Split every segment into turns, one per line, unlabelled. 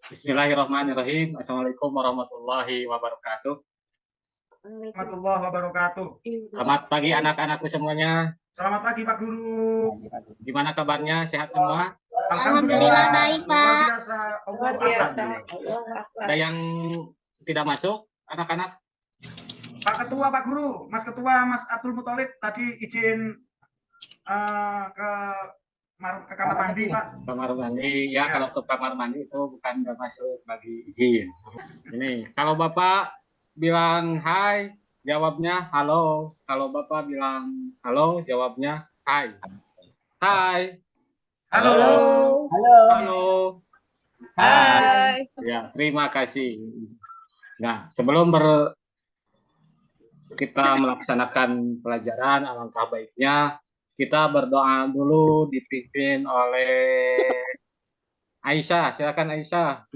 Bismillahirrahmanirrahim. Assalamualaikum warahmatullahi wabarakatuh.
Warahmatullahi wabarakatuh.
Selamat pagi anak-anakku semuanya.
Selamat pagi Pak Guru.
Gimana kabarnya? Sehat semua?
Alhamdulillah baik,
Luar
Pak.
biasa. Allahu Akbar.
Ada yang tidak masuk, anak-anak?
Pak Ketua, Pak Guru, Mas Ketua, Mas Abdul Muthalib tadi izin ke kamar mandi, Pak.
Kamar mandi, ya, kalau ke kamar mandi itu bukan nggak masuk bagi izin. Ini, kalau Bapak bilang hai, jawabnya halo. Kalau Bapak bilang halo, jawabnya hai. Hai.
Halo.
Halo.
Hai.
Ya, terima kasih. Nah, sebelum kita melaksanakan pelajaran, alangkah baiknya kita berdoa dulu dipimpin oleh Aisyah. Silakan Aisyah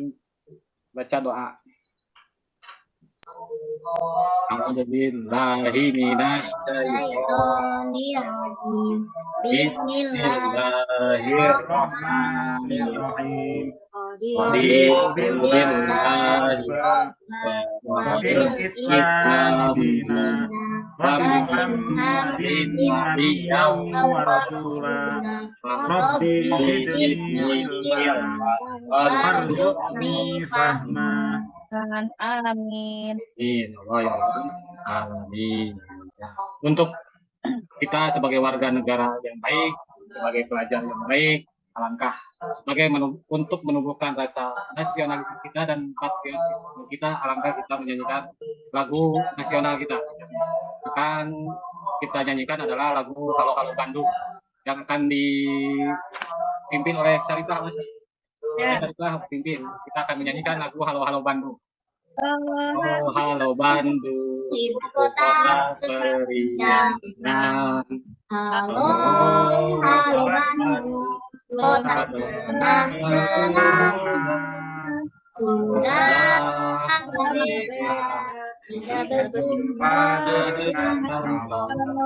baca doa.
Bismillahirrahmanirrahim.
Bismillahirrahmanirrahim. Wabil Islam dina wa Muhammadin nabiyyan wa rasulah. Rabbi zidni ilma warzuqni fahma.
Amin.
Amin. Untuk kita sebagai warga negara yang baik, sebagai pelajar yang baik, alangkah sebagai untuk menumbuhkan rasa nasionalisme kita dan patriotisme kita, alangkah kita menyanyikan lagu nasional kita. Akan kita nyanyikan adalah lagu Halo Halo Bandung yang akan dipimpin oleh Syarifah. Syarifah pimpin. Kita akan menyanyikan lagu Halo Halo Bandung. Oh, halo Bandung,
Ibu kota
periangan.
Halo, halo Bandung, kota tenang-tenang. Sudah kita berjumpa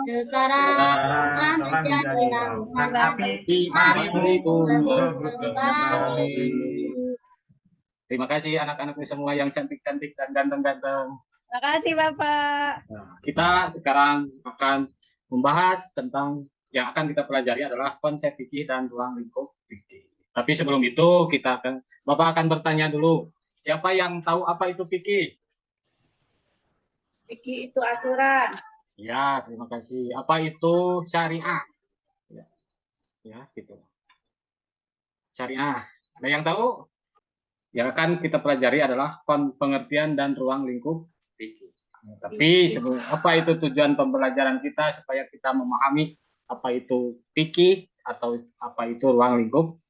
sekarang menjadi lautan api. Mari berebut kembali.
Terima kasih anak-anakku semua yang cantik-cantik dan ganteng-ganteng.
Terima kasih Bapak.
Nah, kita sekarang akan membahas tentang yang akan kita pelajari adalah konsep fikih dan ruang lingkup fikih. Tapi sebelum itu Bapak akan bertanya dulu, siapa yang tahu apa itu fikih?
Fikih itu aturan.
Ya, terima kasih. Apa itu syariah? Ya, gitu. Syariah. Ada yang tahu? Yang akan kita pelajari adalah pengertian dan ruang lingkup fikih. Tapi apa itu tujuan pembelajaran kita supaya kita memahami apa itu fikih atau apa itu ruang lingkup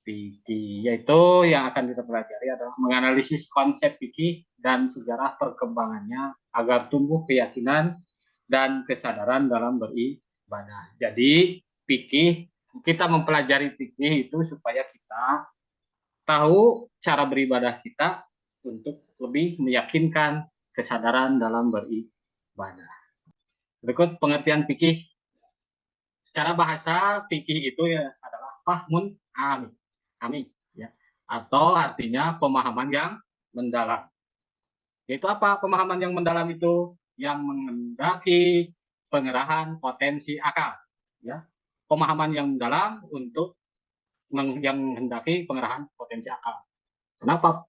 fikih, yaitu yang akan kita pelajari adalah menganalisis konsep fikih dan sejarah perkembangannya agar tumbuh keyakinan dan kesadaran dalam beribadah. Jadi fikih, kita mempelajari fikih itu supaya kita tahu cara beribadah kita untuk lebih meyakinkan kesadaran dalam beribadah. Berikut pengertian fikih. Secara bahasa, fikih itu adalah fahmun amin, ya, atau artinya pemahaman yang mendalam. Yaitu apa pemahaman yang mendalam itu? Yang menghendaki pengerahan potensi akal, ya. Pemahaman yang mendalam untuk yang menghendaki pengerahan potensi akal. Kenapa?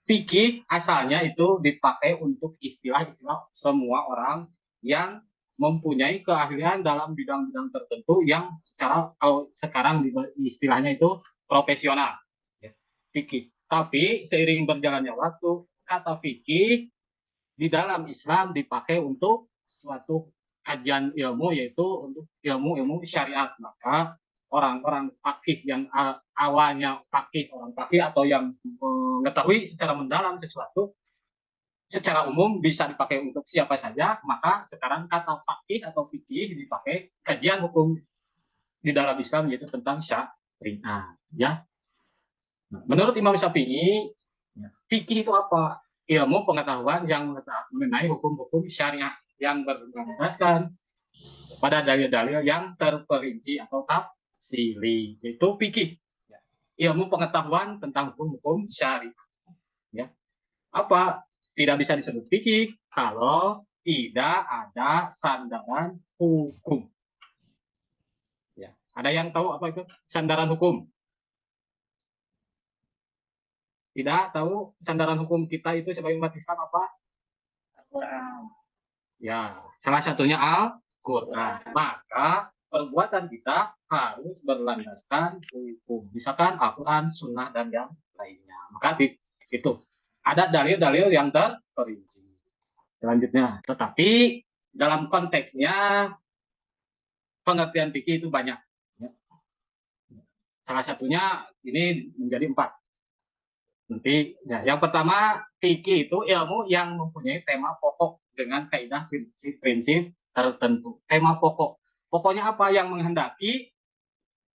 Fikih asalnya itu dipakai untuk istilah-istilah semua orang yang mempunyai keahlian dalam bidang-bidang tertentu yang secara kalau sekarang istilahnya itu profesional, ya, fikih. Tapi seiring berjalannya waktu, kata fikih di dalam Islam dipakai untuk suatu kajian ilmu, yaitu untuk ilmu-ilmu syariat. Maka orang-orang fakih yang awalnya orang fakih atau yang mengetahui secara mendalam sesuatu secara umum bisa dipakai untuk siapa saja, maka sekarang kata fakih atau fikih dipakai kajian hukum di dalam Islam, yaitu tentang syariat, ya. Menurut Imam Syafi'i, fikih itu apa? Ilmu pengetahuan yang mengenai hukum-hukum syariat yang berdasarkan pada dalil-dalil yang terperinci atau tafsili, itu fikih. Ilmu pengetahuan tentang hukum-hukum syariat. Apa? Tidak bisa disebut fikih kalau tidak ada sandaran hukum. Ya. Ada yang tahu apa itu sandaran hukum? Tidak tahu sandaran hukum kita itu sebagai umat Islam apa?
Al-Quran.
Ya, salah satunya Al-Quran. Maka perbuatan kita harus berlandaskan hukum. Misalkan Al-Quran, Sunnah, dan yang lainnya. Maka itu ada dalil-dalil yang terperinci. Selanjutnya, tetapi dalam konteksnya pengertian fikih itu banyak. Salah satunya ini menjadi 4. Nanti, ya, yang pertama, fikih itu ilmu yang mempunyai tema pokok dengan kaidah prinsip-prinsip tertentu. Tema pokok. Pokoknya apa yang menghendaki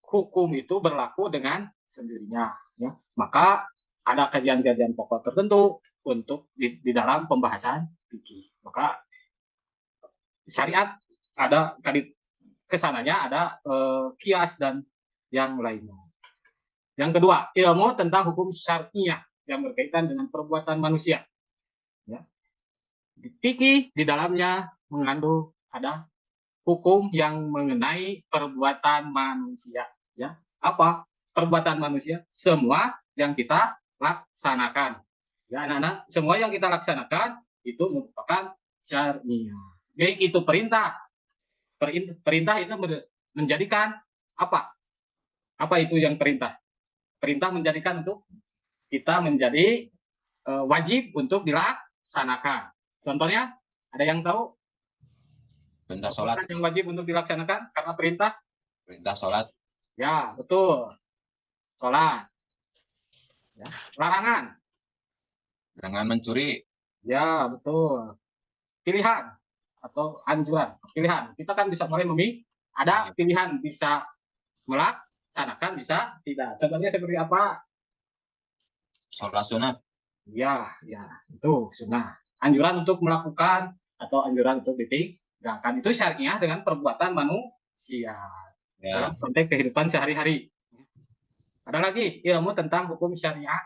hukum itu berlaku dengan sendirinya. Ya. Maka ada kajian-kajian pokok tertentu untuk di dalam pembahasan fikih. Maka syariat ada tadi kesananya ada kias dan yang lainnya. Yang kedua, ilmu tentang hukum syariah yang berkaitan dengan perbuatan manusia. Ya. Fikih di dalamnya mengandung ada hukum yang mengenai perbuatan manusia. Ya. Apa perbuatan manusia? Semua yang kita laksanakan. Ya, anak-anak, semua yang kita laksanakan itu merupakan syariah. Baik itu perintah. Perintah itu menjadikan apa? Apa itu yang perintah? Perintah menjadikan untuk kita menjadi wajib untuk dilaksanakan. Contohnya, ada yang tahu?
Perintah sholat.
Yang wajib untuk dilaksanakan karena perintah?
Perintah sholat.
Ya, betul. Sholat. Ya. Larangan?
Jangan mencuri.
Ya, betul. Pilihan atau anjuran. Pilihan. Kita kan bisa mulai memilih. Ada pilihan bisa melaksanakan, bisa tidak. Contohnya seperti apa?
Sholat sunat.
Ya, itu sunnah. Anjuran untuk melakukan atau anjuran untuk ditinggalkan itu syariah dengan perbuatan manusia dalam konteks kehidupan sehari-hari. Ada lagi ilmu tentang hukum syariah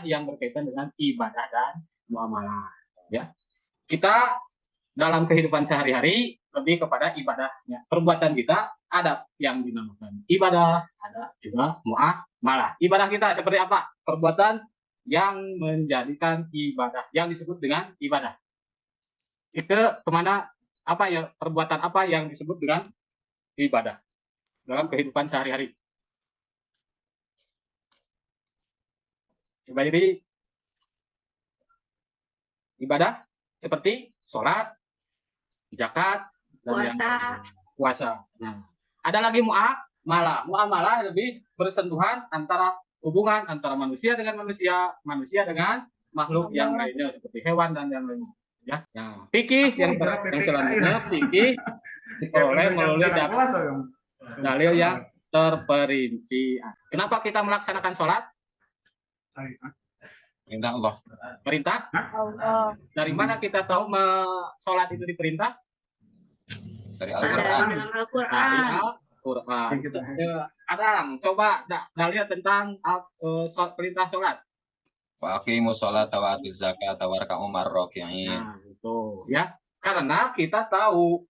yang berkaitan dengan ibadah dan muamalah. Ya, kita dalam kehidupan sehari-hari lebih kepada ibadahnya. Perbuatan kita ada yang dinamakan ibadah, ada juga muamalah. Ibadah kita seperti apa? Perbuatan yang menjadikan ibadah, yang disebut dengan ibadah. Itu kemana? Apa ya? Perbuatan apa yang disebut dengan ibadah dalam kehidupan sehari-hari? Coba jadi ibadah seperti sholat, zakat, dan puasa. Nah, ada lagi muamalah. Muamalah lebih bersentuhan antara hubungan antara manusia dengan manusia, manusia dengan makhluk yang lainnya seperti hewan dan yang lainnya. Ya, nah, fikih yang selanjutnya fikih diperoleh melalui dalil yang terperinci. Kenapa kita melaksanakan sholat?
Perintah Allah.
Perintah?
Allah.
Dari mana kita tahu sholat itu diperintah?
Dari Al-Quran.
Dari Al-Quran. Adang, coba dalil tentang perintah sholat.
Wa aqimus sholata wa atuz zakata warka'u marroki'in.
Nah, itu ya. Karena kita tahu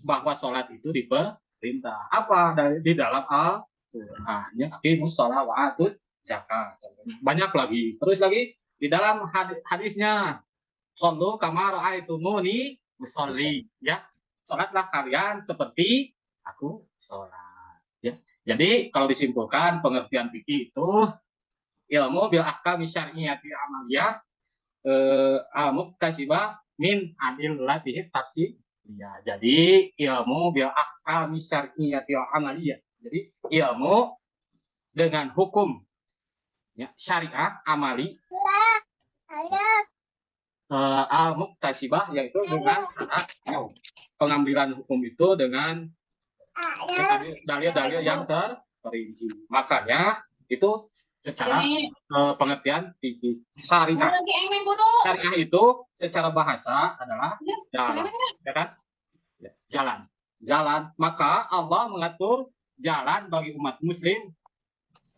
bahwa sholat itu diperintah. Apa di dalam Al-Quran? Ya, aqimus sholat wa atuz zakat. Banyak lagi. Terus lagi di dalam hadisnya, shollu kama ra'aitumuni usolli. Ya, sholatlah kalian seperti aku sholat. Ya. Jadi kalau disimpulkan pengertian fikih itu ilmu bil ahkam syar'iyyati amaliyah al-muktasibah min adillatihi tafsiriyah. Jadi ilmu bil ahkam syar'iyyati amaliyah. Jadi ilmu dengan hukum ya, syariah amali al-muktasibah yaitu dengan pengambilan hukum itu dengan dalil-dalil yang terperinci. Makanya itu secara pengertian fikih syariah. Syariah itu secara bahasa adalah jalan, ya kan? Jalan. Maka Allah mengatur jalan bagi umat muslim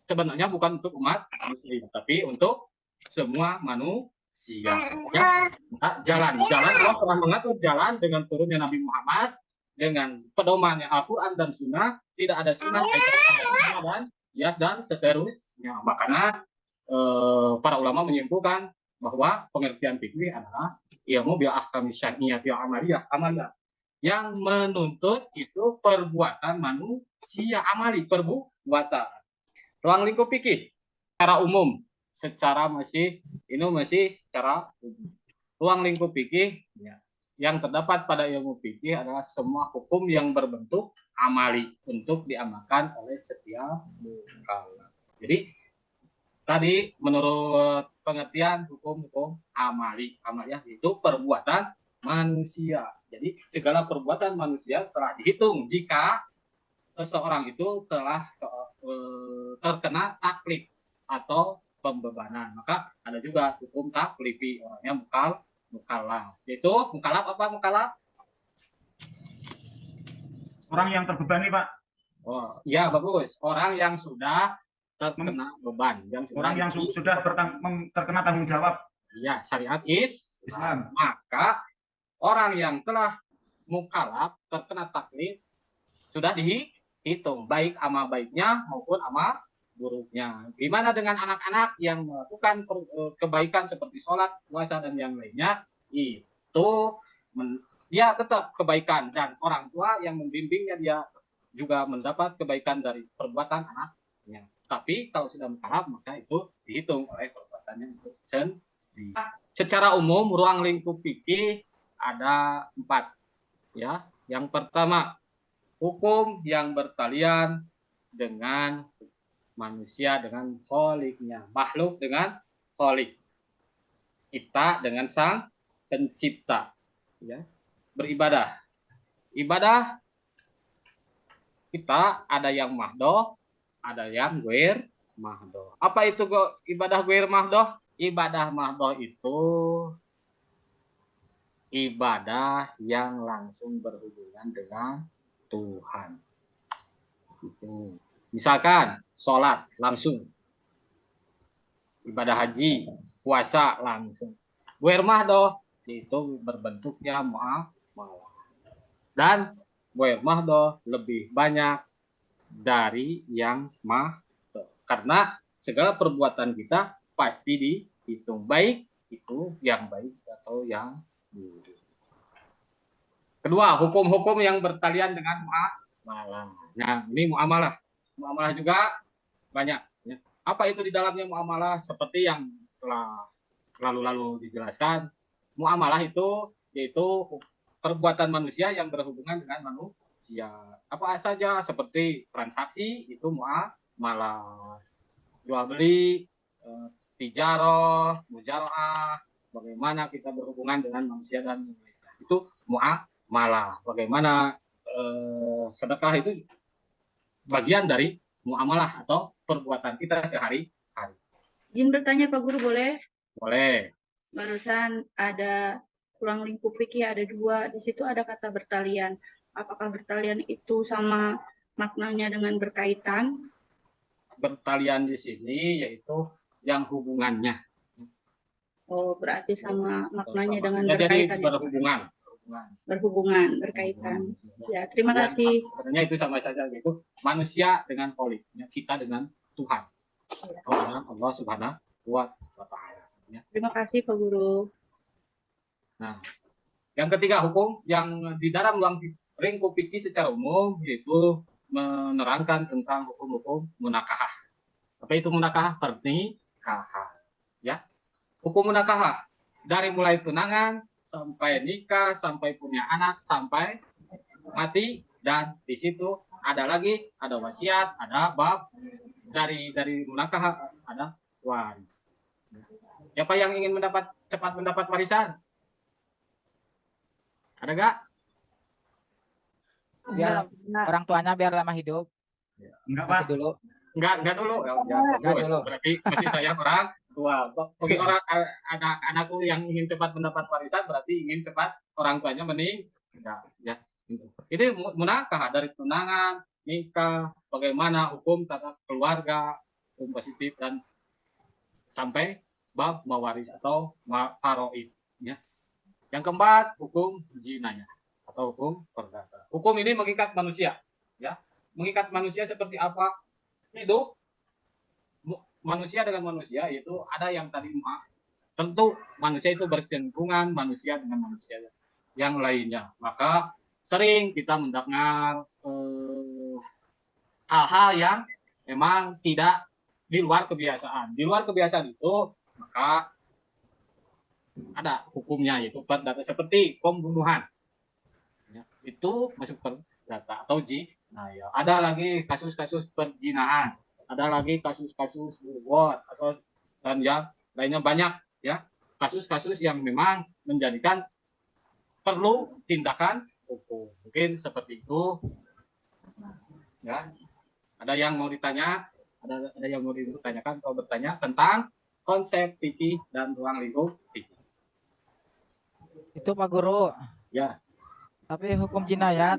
sebenarnya bukan untuk umat muslim, tapi untuk semua manusia. manusia. Ya. Nah, jalan Allah telah mengatur jalan dengan turunnya Nabi Muhammad, dengan pedomannya Al-Quran dan Sunnah. Tidak ada sunnah dan dan seterusnya. Makanya para ulama menyimpulkan bahwa pengertian fikih adalah ilmu bil ahkam syar'iyyah bil amaliyah, yang menuntut itu perbuatan manusia, amali, perbuatan. Ruang lingkup fikih secara umum, secara masih secara umum. Ruang lingkup fikih ya, yang terdapat pada ilmu fikih adalah semua hukum yang berbentuk amali untuk diamalkan oleh setiap mukallaf. Jadi tadi menurut pengertian hukum amaliyah itu perbuatan manusia. Jadi segala perbuatan manusia telah dihitung jika seseorang itu telah terkena taklif atau pembebanan. Maka ada juga hukum taklifi, orangnya mukallaf. Yaitu mukallaf apa mukallaf?
Orang yang terbebani, Pak.
Oh, iya bagus. Orang yang sudah terkena beban,
orang yang sudah terkena tanggung jawab.
Iya, syariat Islam.
Islam.
Maka orang yang telah mukallaf terkena taklif sudah dihitung baik amal baiknya maupun amal buruknya. Gimana dengan anak-anak yang melakukan kebaikan seperti sholat, puasa dan yang lainnya? Itu dia tetap kebaikan, dan orang tua yang membimbingnya dia juga mendapat kebaikan dari perbuatan anaknya. Tapi kalau sudah mukallaf maka itu dihitung oleh perbuatannya itu sendiri. Secara umum ruang lingkup fikih ada 4. Ya, yang pertama hukum yang bertalian dengan manusia dengan kholiknya, makhluk dengan kholik, kita dengan sang pencipta. Ya, beribadah. Ibadah kita ada yang mahdoh, ada yang ghair mahdoh. Apa itu ibadah ghair mahdoh? Ibadah mahdoh itu ibadah yang langsung berhubungan dengan Tuhan. Itu. Misalkan sholat langsung, ibadah haji, puasa langsung. Ghair mahdoh itu berbentuknya muamalah. Dan ghair mahdoh lebih banyak dari yang mahdoh. Karena segala perbuatan kita pasti dihitung, baik itu yang baik atau yang buruk. Kedua, hukum-hukum yang bertalian dengan muamalah. Nah, ini muamalah. Muamalah juga banyak. Ya. Apa itu di dalamnya muamalah? Seperti yang telah lalu-lalu dijelaskan, muamalah itu yaitu perbuatan manusia yang berhubungan dengan manusia. Apa saja seperti transaksi itu muamalah, jual beli, tijarah, mujarah, bagaimana kita berhubungan dengan manusia dan itu muamalah. Bagaimana sedekah itu bagian dari muamalah atau perbuatan kita sehari-hari.
Izin bertanya Pak Guru, boleh?
Boleh.
Barusan ada ruang lingkup fikih ada 2, di situ ada kata bertalian. Apakah bertalian itu sama maknanya dengan berkaitan?
Bertalian di sini yaitu yang hubungannya.
Oh, berarti sama maknanya dengan
jadi
berkaitan.
Berhubungan,
berkaitan. Ya, terima kasih.
Sebenarnya itu sama saja, yaitu manusia dengan kholik, kita dengan Tuhan. Dengan Allah Subhanahu wa Ta'ala. Ya.
Terima kasih Pak Guru.
Nah, yang ketiga hukum yang di dalam ruang lingkup fikih secara umum yaitu menerangkan tentang hukum-hukum munakahah. Apa itu munakahah? Pernikahan. Ya. Hukum munakahah dari mulai tunangan sampai nikah, sampai punya anak, sampai mati, dan di situ ada wasiat, ada bab dari munakahah, ada waris. Siapa yang ingin cepat mendapat warisan? Ada gak?
Biar orang tuanya biar lama hidup.
Enggak, Pak.
Dulu.
Enggak dulu. Enggak dulu. Berarti masih sayang orang tua. Bagi orang anak-anakku yang ingin cepat mendapat warisan berarti ingin cepat orang tuanya meninggal. Ya. Ini munakahah dari tunangan, nikah, bagaimana hukum tata keluarga, hukum positif dan sampai bab mawaris atau faraid. Ya. Yang keempat, hukum jinayah atau hukum perdata. Hukum ini mengikat manusia. Ya. Mengikat manusia seperti apa? Hidup manusia dengan manusia itu ada yang tadi tentu manusia itu bersinggungan manusia dengan manusia yang lainnya. Maka sering kita mendengar hal-hal yang memang tidak di luar kebiasaan. Di luar kebiasaan itu maka ada hukumnya, yaitu perdata, seperti pembunuhan. Ya, itu masuk perdata atau jinayah. Ada lagi kasus-kasus perzinahan, ada lagi kasus-kasus berbuat atau dan yang lainnya banyak, ya, kasus-kasus yang memang menjadikan perlu tindakan hukum. Mungkin seperti itu. Ya, ada yang mau ditanya? Ada yang mau ditanyakan atau bertanya tentang konsep fikih dan ruang lingkup fikih?
Itu Pak Guru.
Ya.
Tapi hukum jinayat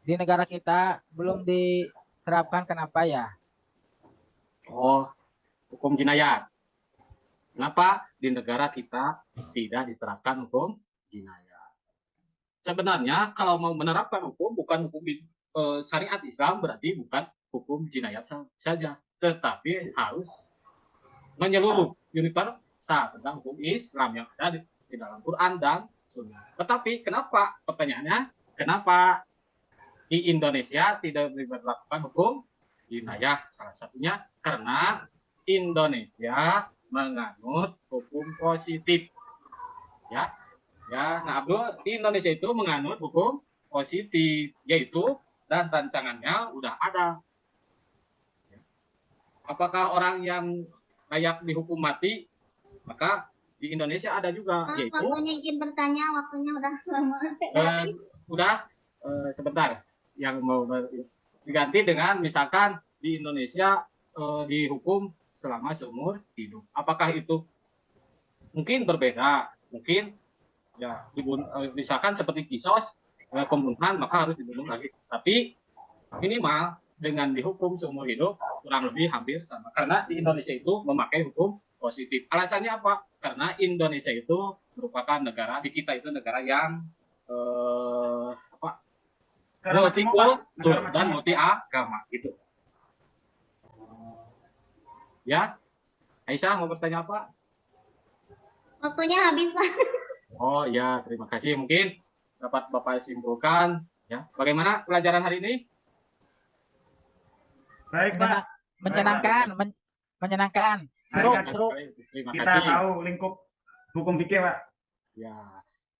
di negara kita belum diterapkan, kenapa ya?
Oh, hukum jinayat. Kenapa di negara kita tidak diterapkan hukum jinayat? Sebenarnya kalau mau menerapkan hukum, bukan hukum syariat Islam, berarti bukan hukum jinayat saja, tetapi harus menyeluruh, universal tentang hukum Islam yang ada di dalam Quran dan Sunnah. Tetapi kenapa, pertanyaannya, kenapa di Indonesia tidak diberlakukan hukum jinayah? Salah satunya karena Indonesia menganut hukum positif. Ya, nah Abdul, di Indonesia itu menganut hukum positif, yaitu dan rancangannya udah ada. Apakah orang yang layak dihukum mati? Maka di Indonesia ada juga, yaitu
waktunya izin bertanya, waktunya udah lama.
Sebentar, yang mau diganti dengan misalkan di Indonesia dihukum selama seumur hidup. Apakah itu mungkin berbeda? Mungkin ya misalkan seperti kisos pembunuhan, maka harus dibunuh lagi. Tapi minimal dengan dihukum seumur hidup kurang lebih hampir sama. Karena di Indonesia itu memakai hukum positif. Alasannya apa? Karena Indonesia itu merupakan negara, di kita itu negara yang multikultur dan multi agama gitu. Ya, Aisyah mau bertanya apa?
Waktunya habis, Pak.
Oh ya, terima kasih. Mungkin dapat Bapak simpulkan. Ya, bagaimana pelajaran hari ini?
Baik, Pak.
Menyenangkan, menyenangkan. Seru.
Kita tahu lingkup hukum fikih, Pak.
Ya,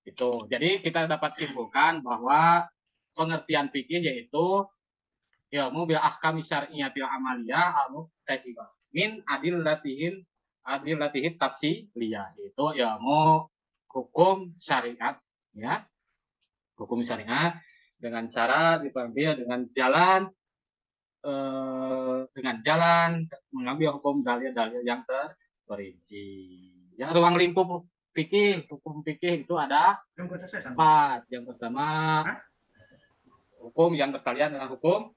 itu. Jadi kita dapat simpulkan bahwa pengertian fikih yaitu ilmu bil ahkam syar'iyyatil amaliyah al-muktasibah min adillatihin tafsiliyah, itu ilmu hukum syariat, ya. Hukum syariat dengan cara diambil dengan jalan mengambil hukum dalil-dalil yang terperinci. Ya, ruang lingkup fikih, hukum fikih itu ada 4. Yang pertama, hukum yang berkaitan dengan hukum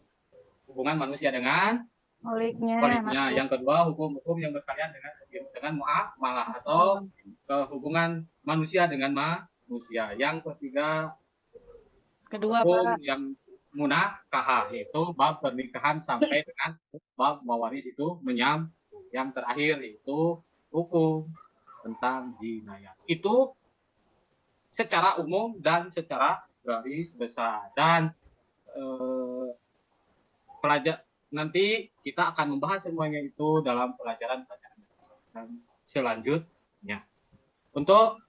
hubungan manusia dengan koliknya. Yang kedua, hukum-hukum yang berkaitan dengan muamalah atau hubungan manusia dengan manusia. Yang ketiga, hukum yang munakahah, itu bab pernikahan sampai dengan bab mawaris itu menyambung. Yang terakhir itu hukum tentang jinayat. Itu secara umum dan secara garis besar. Dan nanti kita akan membahas semuanya itu dalam pelajaran selanjutnya. Untuk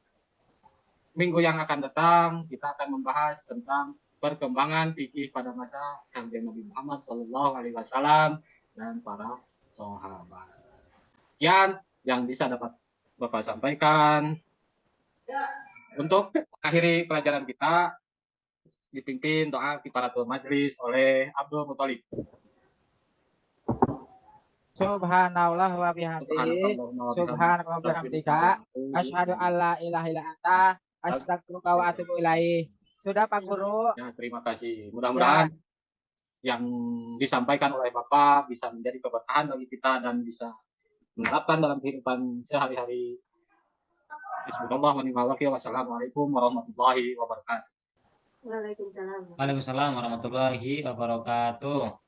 minggu yang akan datang, kita akan membahas tentang perkembangan fikih pada masa Kanjeng Nabi Muhammad SAW dan para sahabat. Sekian yang bisa dapat Bapak sampaikan. Untuk akhiri pelajaran kita, dipimpin doa kifaratul majlis oleh Abdul Muthalib.
Subhanallah wa bihamdihi, subhanallah wa bihamdika, asyhadu alla ilaha illa anta, astaghfiruka wa atubu ilaih. Sudah Pak Guru.
Ya, terima kasih. Mudah-mudahan yang disampaikan oleh Bapak bisa menjadi keberkahan bagi kita dan bisa menerapkan dalam kehidupan sehari-hari. Bismillah wa ni'mal wakil. Wassalamualaikum warahmatullahi wabarakatuh.
Waalaikumsalam.
Waalaikumsalam warahmatullahi wabarakatuh.